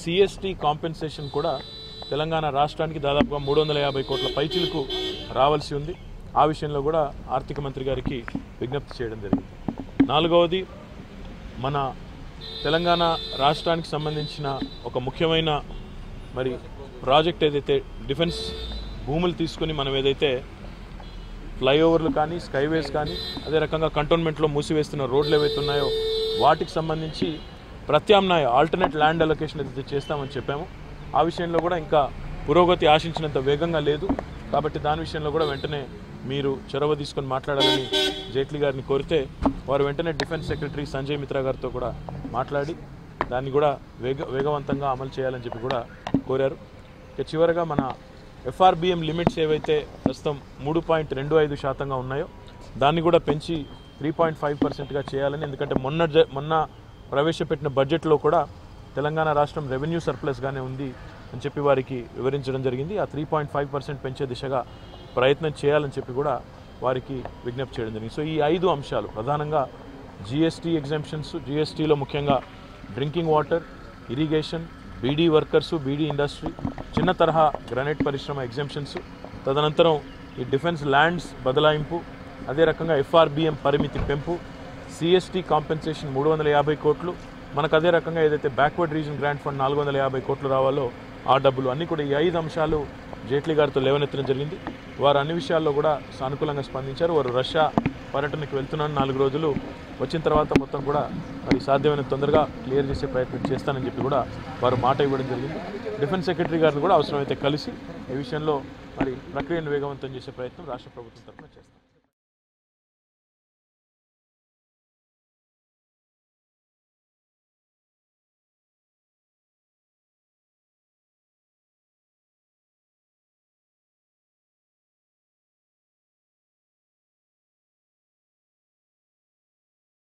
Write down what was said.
CST compensation కూడా తెలంగాణ రాష్ట్రానికి దాదాపుగా 350 కోట్ల పైచిలకు రావాల్సి ఉంది. ఆ విషయంలో కూడా ఆర్థిక మంత్రి గారికి విజ్ఞప్తి చేయడం జరిగింది. నాలుగవది, మన తెలంగాణ రాష్ట్రానికి సంబంధించిన ఒక ముఖ్యమైన ప్రాజెక్ట్ ఏదైతే డిఫెన్స్ భూములు తీసుకుని మనం ఏదైతే ఫ్లైఓవర్లు కానీ స్కైవేస్ కానీ అదే రకంగా కంటోన్మెంట్లో మూసివేస్తున్న రోడ్లు ఏవైతే ఉన్నాయో వాటికి సంబంధించి ప్రత్యామ్నాయ ఆల్టర్నేట్ ల్యాండ్ అలొకేషన్ ఏదైతే చేస్తామని చెప్పాము. ఆ విషయంలో కూడా ఇంకా పురోగతి ఆశించినంత వేగంగా లేదు. కాబట్టి దాని విషయంలో కూడా వెంటనే మీరు చొరవ తీసుకొని మాట్లాడాలని జైట్లీ గారిని కోరితే వారు వెంటనే డిఫెన్స్ సెక్రటరీ సంజయ్ మిత్రా గారితో కూడా మాట్లాడి దాన్ని కూడా వేగవంతంగా అమలు చేయాలని చెప్పి కూడా కోరారు. ఇక చివరగా మన ఎఫ్ఆర్బిఎం లిమిట్స్ ఏవైతే ప్రస్తుతం 3.25% ఉన్నాయో దాన్ని కూడా పెంచి 3.5%గా చేయాలని, ఎందుకంటే మొన్న ప్రవేశపెట్టిన బడ్జెట్లో కూడా తెలంగాణ రాష్ట్రం రెవెన్యూ సర్ప్లస్గానే ఉంది అని చెప్పి వారికి వివరించడం జరిగింది. ఆ 3.5% పెంచే దిశగా ప్రయత్నం చేయాలని చెప్పి కూడా వారికి విజ్ఞప్తి చేయడం జరిగింది. సో ఈ 5 అంశాలు ప్రధానంగా జిఎస్టీ ఎగ్జామ్షన్స్, జిఎస్టీలో ముఖ్యంగా drinking water, irrigation, beedi workers, beedi industry, చిన్న తరహా గ్రానైట్ పరిశ్రమ ఎగ్జామ్షన్స్, తదనంతరం ఈ డిఫెన్స్ ల్యాండ్స్ బదలాయింపు, అదే రకంగా ఎఫ్ఆర్బిఎం పరిమితి పెంపు, సిఎస్టీ కాంపెన్సేషన్ 350 కోట్లు, మనకు అదే రకంగా ఏదైతే బ్యాక్వర్డ్ రీజన్ గ్రాంట్ ఫండ్ 450 కోట్లు రావాలో ఆ డబ్బులు అన్నీ కూడా ఈ 5 అంశాలు జైట్లీ గారితో లేవనెత్తడం జరిగింది. వారు అన్ని విషయాల్లో కూడా సానుకూలంగా స్పందించారు. వారు రష్యా పర్యటనకు వెళ్తున్నాను 4 రోజులు, వచ్చిన తర్వాత మొత్తం కూడా సాధ్యమైన తొందరగా క్లియర్ చేసే ప్రయత్నం చేస్తానని చెప్పి కూడా వారు మాట ఇవ్వడం జరిగింది. డిఫెన్స్ సెక్రటరీ గారిని కూడా అవసరమైతే కలిసి ఈ విషయంలో ప్రక్రియను వేగవంతం చేసే ప్రయత్నం రాష్ట్ర ప్రభుత్వం తరఫున చేస్తారు.